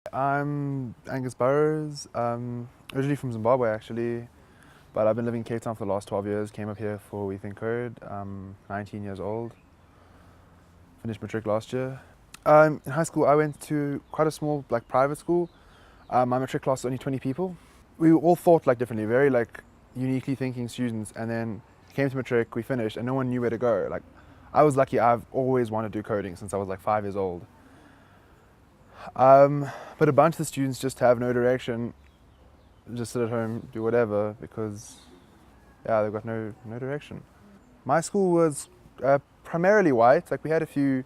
I'm Angus, originally from Zimbabwe actually, but I've been living in Cape Town for the last 12 years. Came up here for We Think Code. I'm 19 years old. Finished matric last year. In high school, I went to quite a small, private school. My matric class was only 20 people. We all thought differently, very uniquely thinking students. And then came to matric, we finished, and no one knew where to go. I was lucky. I've always wanted to do coding since I was 5 years old. But a bunch of the students just have no direction, just sit at home, do whatever, because they've got no direction. My school was primarily white. We had a few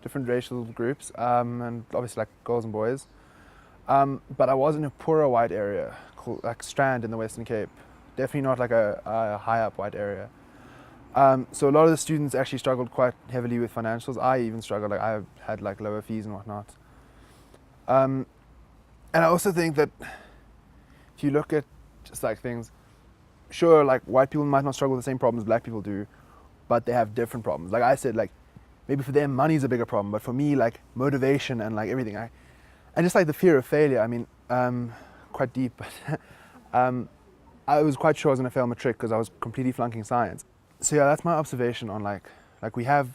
different racial groups, and obviously girls and boys. But I was in a poorer white area, called Strand in the Western Cape. Definitely not a high up white area. So a lot of the students actually struggled quite heavily with financials. I even struggled. I had lower fees and whatnot. And I also think that if you look at just things, sure, white people might not struggle with the same problems black people do, but they have different problems. I said, maybe for them money is a bigger problem, but for me, motivation and everything, and just the fear of failure. I mean, quite deep, but I was quite sure I was going to fail matric because I was completely flunking science. So yeah, that's my observation on we have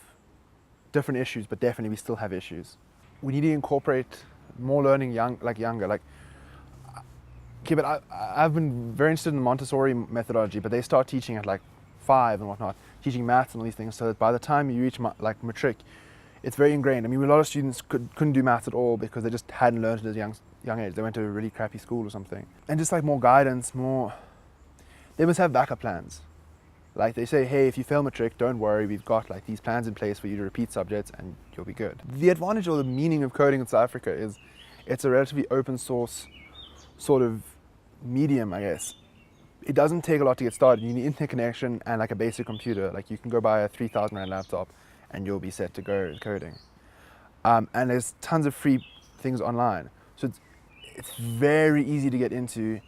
different issues, but definitely we still have issues. We need to incorporate more learning younger. Okay, but I've been very interested in the Montessori methodology, but they start teaching at 5 and whatnot, teaching maths and all these things, so that by the time you reach matric, it's very ingrained. I mean, a lot of students couldn't do maths at all because they just hadn't learned it at a young age. They went to a really crappy school or something. And just more guidance, they must have backup plans. They say, hey, if you fail matric, don't worry, we've got these plans in place for you to repeat subjects and you'll be good. The advantage or the meaning of coding in South Africa is it's a relatively open source sort of medium, I guess. It doesn't take a lot to get started. You need internet connection and a basic computer. You can go buy a 3,000 rand laptop and you'll be set to go coding. And there's tons of free things online. So it's very easy to get into.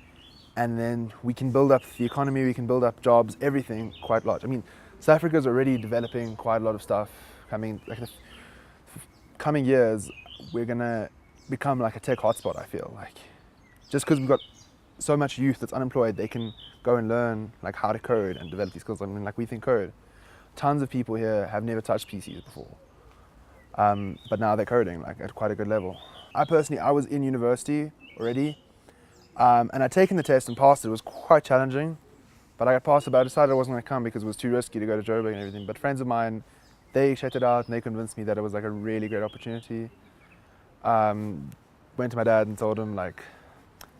And then we can build up the economy, we can build up jobs, everything quite large. I mean, South Africa is already developing quite a lot of stuff. Coming, the coming years, we're gonna become a tech hotspot, I feel. Just because we've got so much youth that's unemployed, they can go and learn how to code and develop these skills. I mean, We Think Code. Tons of people here have never touched PCs before. But now they're coding at quite a good level. I was in university already. And I'd taken the test and passed it. It was quite challenging, but I got passed it. But I decided I wasn't going to come because it was too risky to go to Joburg and everything. But friends of mine, they checked it out and they convinced me that it was a really great opportunity. Went to my dad and told him if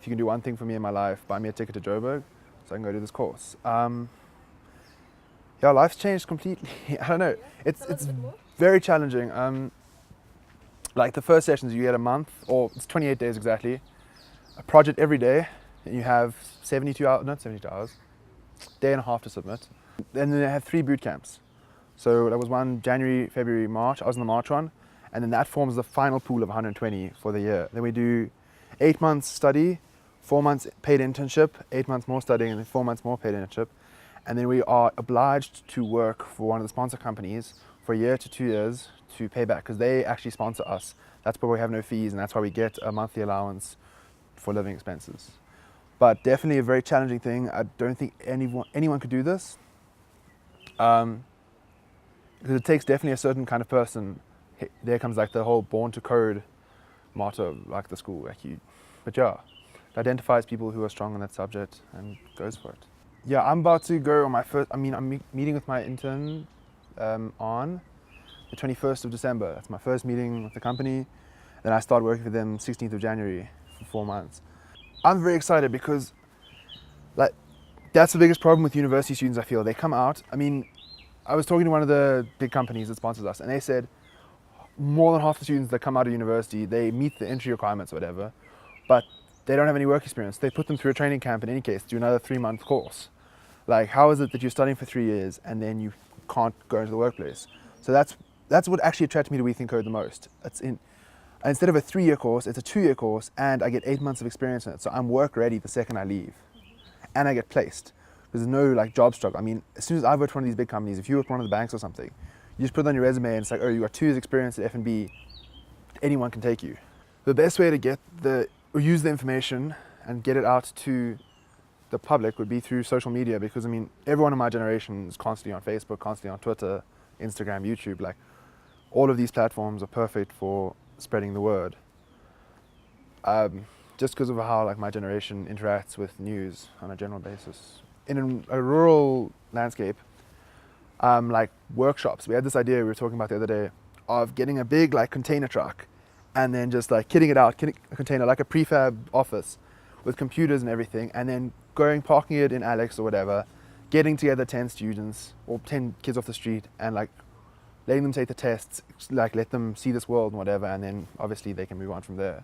you can do one thing for me in my life, buy me a ticket to Joburg so I can go do this course. Life's changed completely. I don't know. It's very challenging. The first sessions you get a month, or it's 28 days exactly. A project every day, and you have 72 hours, not 72 hours, day and a half to submit. And then they have 3 boot camps. So that was one January, February, March. I was in the March one, and then that forms the final pool of 120 for the year. Then we do 8 months study, 4 months paid internship, 8 months more studying, and then 4 months more paid internship. And then we are obliged to work for one of the sponsor companies for a year to 2 years to pay back, because they actually sponsor us. That's why we have no fees, and that's why we get a monthly allowance for living expenses. But definitely a very challenging thing. I don't think anyone could do this, because it takes definitely a certain kind of person. There comes the whole born to code motto, the school. But yeah, it identifies people who are strong on that subject and goes for it. Yeah, I'm about to go on my first. I'm meeting with my intern on the 21st of December. That's my first meeting with the company. Then I start working for them 16th of January. For 4 months. I'm very excited because that's the biggest problem with university students, I feel. They come out, I was talking to one of the big companies that sponsors us, and they said more than half the students that come out of university, they meet the entry requirements or whatever, but they don't have any work experience. They put them through a training camp in any case, do another 3-month course. How is it that you're studying for 3 years and then you can't go into the workplace? So that's what actually attracted me to We Think Code the most. Instead of a 3-year course, it's a 2-year course, and I get 8 months of experience in it. So I'm work ready the second I leave, and I get placed. There's no job struggle. As soon as I work for one of these big companies, if you work for one of the banks or something, you just put it on your resume, and it's oh, you got 2 years experience at F&B. Anyone can take you. the best way to get or use the information and get it out to the public would be through social media, because I mean everyone in my generation is constantly on Facebook, constantly on Twitter, Instagram, YouTube. Like, all of these platforms are perfect for spreading the word. Just because of how like my generation interacts with news on a general basis. In a rural landscape, like workshops, we had this idea we were talking about the other day of getting a big like container truck and then just like kitting it out, a container, like a prefab office with computers and everything, and then parking it in Alex or whatever, getting together 10 students or 10 kids off the street and like letting them take the tests, like let them see this world and whatever, and then obviously they can move on from there.